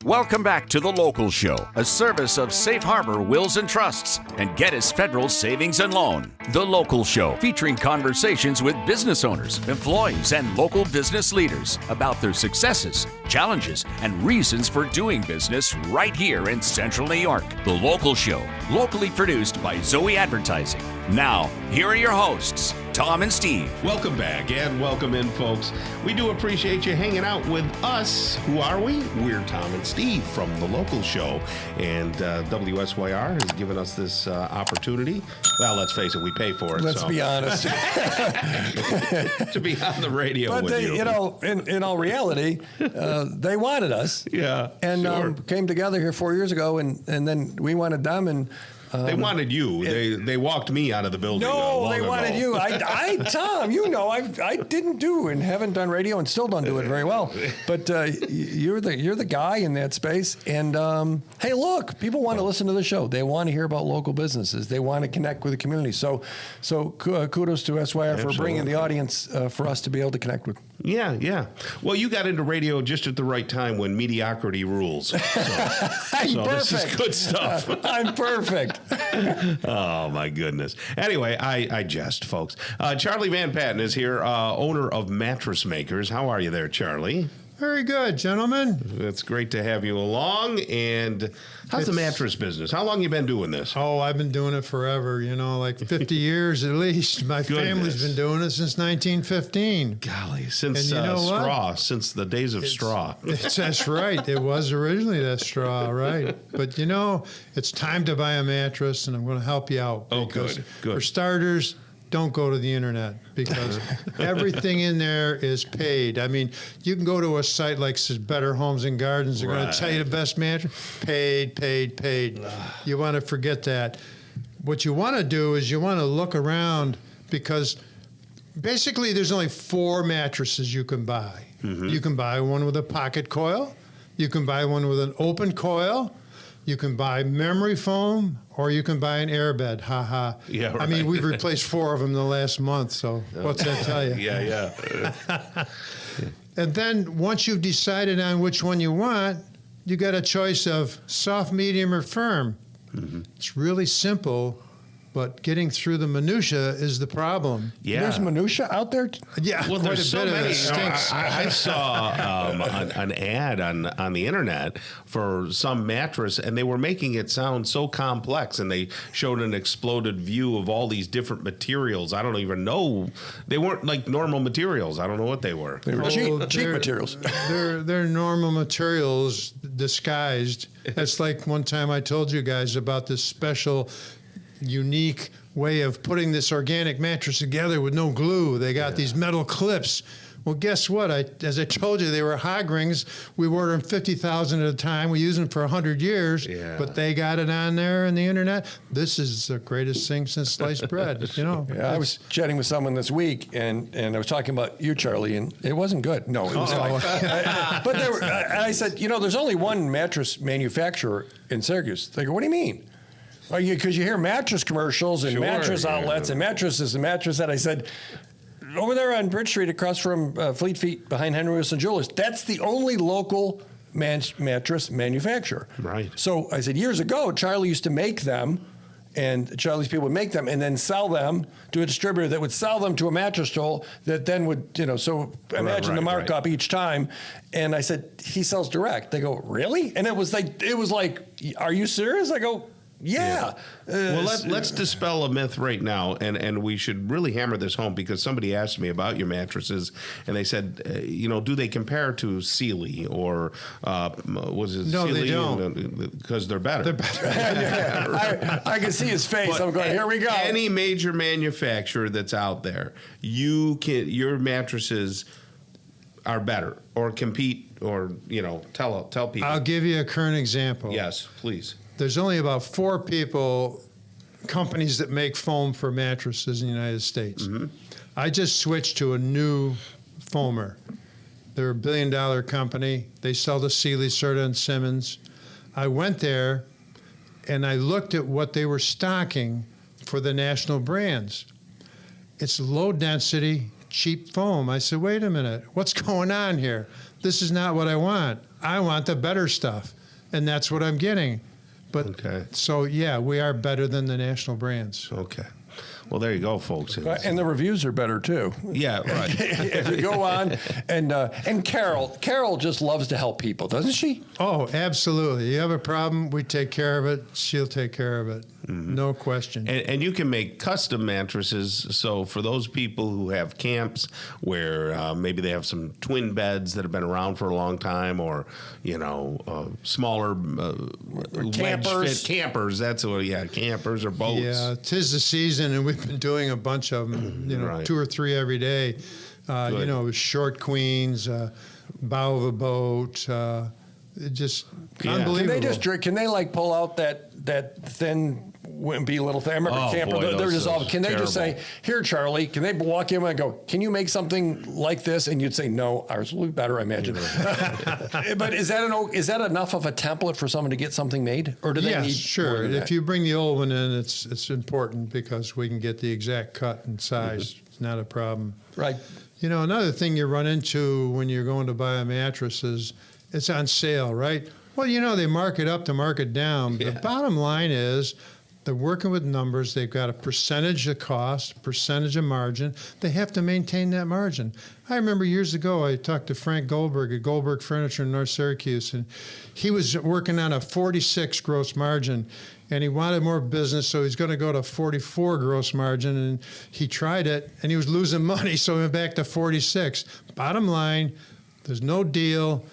Welcome back to The Local Show, a service of Safe Harbor Wills and Trusts and Geddes Federal Savings and Loan. The Local Show, featuring conversations with business owners, employees, and local business leaders about their successes, challenges, and reasons for doing business right here in Central New York. The Local Show, locally produced by Zoey Advertising. Now, here are your hosts, Tom and Steve. Welcome back and welcome in, folks. We do appreciate you hanging out with us. Who are we? We're Tom and Steve from The Local Show. And WSYR has given us this opportunity. Well, let's face it, we pay for it. Let's be honest. To be on the radio but with they, you. In all reality, they wanted us. Yeah, and sure. Came together here 4 years ago, and then we wanted them, and they wanted you. They walked me out of the building. No, they ago. wanted you. Tom, I didn't do and haven't done radio and still don't do it very well. But you're the guy in that space. And hey, look, people want to listen to the show. They want to hear about local businesses. They want to connect with the community. So kudos to SYR for bringing the audience for us to be able to connect with. Yeah. Well, you got into radio just at the right time when mediocrity rules. So this is good stuff. I'm perfect. Oh, my goodness. Anyway, I jest, folks. Charlie VanPatten is here, owner of Mattress Makers. How are you there, Charlie? Very good, gentlemen. It's great to have you along. And how's the mattress business? How long you been doing this? Oh, I've been doing it forever, like 50 years at least. My family's been doing it since 1915. Golly, since straw, since the days of straw. That's right. It was originally that straw, right? But, it's time to buy a mattress, and I'm going to help you out. Oh, good. For starters, don't go to the internet because everything in there is paid. I mean, you can go to a site like Better Homes and Gardens. They're going to tell you the best mattress. Paid. You want to forget that. What you want to do is you want to look around because basically there's only 4 mattresses you can buy. Mm-hmm. You can buy one with a pocket coil. You can buy one with an open coil. You can buy memory foam, or you can buy an airbed. Ha ha. Yeah, right. I mean, we've replaced 4 of them in the last month, so what's that tell you? Yeah. And then once you've decided on which one you want, you got a choice of soft, medium, or firm. Mm-hmm. It's really simple, but getting through the minutia is the problem. Yeah. There's minutia out there? Yeah, well, there's so many. I saw an ad on the internet for some mattress, and they were making it sound so complex, and they showed an exploded view of all these different materials. I don't even know. They weren't like normal materials. I don't know what they were. They were cheap materials. They're normal materials disguised. That's like one time I told you guys about this special unique way of putting this organic mattress together with no glue. They got these metal clips. Well, guess what? As I told you, they were hog rings. We ordered them 50,000 at a time. We used them for 100 years, but they got it on there on the internet. This is the greatest thing since sliced bread, Yeah, I was chatting with someone this week, and I was talking about you, Charlie, and it wasn't good. No, it was fine. But I said, there's only one mattress manufacturer in Syracuse. They go, what do you mean? Because you hear mattress commercials and mattress outlets and mattresses and mattress that. I said, over there on Bridge Street across from Fleet Feet behind Henry Wilson Jewelers, that's the only local mattress manufacturer. Right. So I said, years ago, Charlie used to make them, and Charlie's people would make them and then sell them to a distributor that would sell them to a mattress store that then would, so imagine the markup each time. And I said, he sells direct. They go, really? And it was like, are you serious? I go, yeah. Well, let's dispel a myth right now, and we should really hammer this home because somebody asked me about your mattresses, and they said, do they compare to Sealy or was it Sealy? No, they don't. Because they're better. I can see his face. I'm going, here we go. Any major manufacturer that's out there, your mattresses are better or compete or, tell people. I'll give you a current example. Yes, please. There's only about 4 companies that make foam for mattresses in the United States. Mm-hmm. I just switched to a new foamer. They're a $1 billion company. They sell to Sealy, Serta, and Simmons. I went there, and I looked at what they were stocking for the national brands. It's low density, cheap foam. I said, wait a minute, what's going on here? This is not what I want. I want the better stuff, and that's what I'm getting. But so yeah, we are better than the national brands. Okay. Well, there you go, folks. And the reviews are better too. Yeah, right. If you go on and Carol just loves to help people, doesn't she? Oh, absolutely. You have a problem, we take care of it. She'll take care of it. No question. And you can make custom mattresses. So for those people who have camps where maybe they have some twin beds that have been around for a long time, or smaller campers. That's what. Yeah, campers or boats. Yeah, 'tis the season, and we've been doing a bunch of them. Right. 2 or 3 every day. Short queens, bow of a boat. Just unbelievable. Can they just drink? Can they like pull out that thin wimpy little thing? I remember camper. They're just all. Can they just say, "Here, Charlie"? Can they walk in and go, "Can you make something like this?" And you'd say, "No, ours will be better, I imagine." But is that enough of a template for someone to get something made, or do they need? Yes, sure. If you bring the old one in, it's important because we can get the exact cut and size. It's not a problem. Right. Another thing you run into when you're going to buy a mattress is it's on sale, right? Well, they mark it up to mark it down. Yeah. The bottom line is they're working with numbers. They've got a percentage of cost, percentage of margin. They have to maintain that margin. I remember years ago, I talked to Frank Goldberg at Goldberg Furniture in North Syracuse, and he was working on a 46 gross margin, and he wanted more business, so he's going to go to 44 gross margin, and he tried it, and he was losing money, so he went back to 46. Bottom line, there's no deal.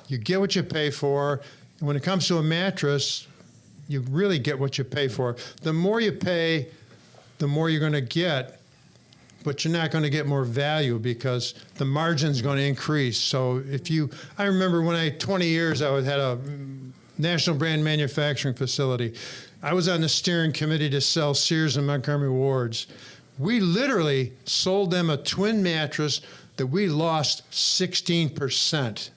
You get what you pay for. And when it comes to a mattress, you really get what you pay for. The more you pay, the more you're going to get, but you're not going to get more value because the margin's going to increase. So I remember when 20 years, I had a national brand manufacturing facility. I was on the steering committee to sell Sears and Montgomery Wards. We literally sold them a twin mattress that we lost 16%.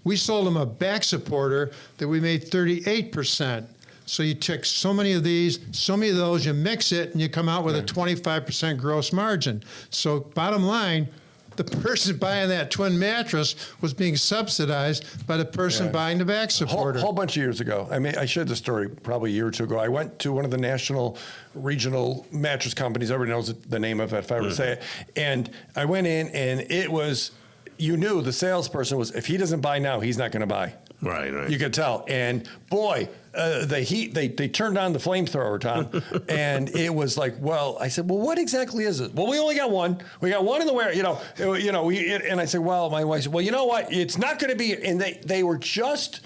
We sold them a back supporter that we made 38%. So you took so many of these, so many of those, you mix it, and you come out with a 25% gross margin. So bottom line, the person buying that twin mattress was being subsidized by the person buying the back supporter. A whole bunch of years ago. I mean, I shared this story probably a year or two ago. I went to one of the national regional mattress companies. Everybody knows the name of it, if I were to say it. And I went in, and it was... You knew the salesperson was, if he doesn't buy now, he's not going to buy. Right. You could tell. And boy, they turned on the flamethrower, Tom. And it was like, I said, what exactly is it? Well, we only got one. We got one in the warehouse, and I said, my wife said, you know what? It's not going to be, and they were just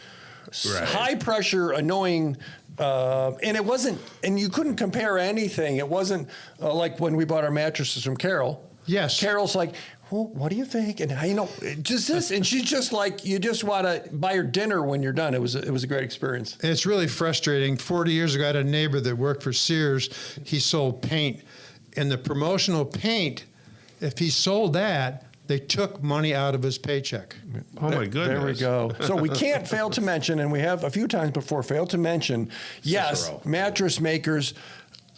high pressure, annoying, and it wasn't, and you couldn't compare anything. It wasn't like when we bought our mattresses from Carol. Yes. Carol's like, well, what do you think? And just this, and she's just like, you just want to buy her dinner when you're done. It was a great experience. It's really frustrating. 40 years ago, I had a neighbor that worked for Sears. He sold paint, and the promotional paint, if he sold that, they took money out of his paycheck. Oh my goodness. There we go. So we can't fail to mention, and we have a few times before failed to mention, yes, Cicero. Mattress makers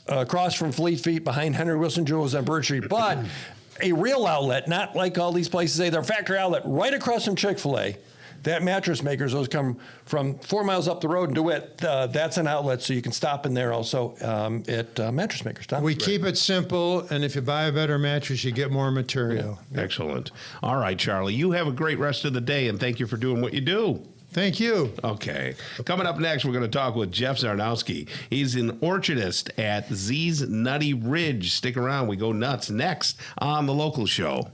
across from Fleet Feet behind Henry Wilson Jewels on Bird Street, but a real outlet, not like all these places say they're factory outlet, right across from Chick-fil-A. That Mattress Makers, those come from 4 miles up the road in DeWitt. That's an outlet, so you can stop in there also at Mattress Makers. Tom? We keep it simple, and if you buy a better mattress, you get more material. Yeah. Excellent. All right, Charlie, you have a great rest of the day, and thank you for doing what you do. Thank you. Okay. Coming up next, we're going to talk with Jeff Zarnowski. He's an orchardist at Z's Nutty Ridge. Stick around. We go nuts next on The Local Show.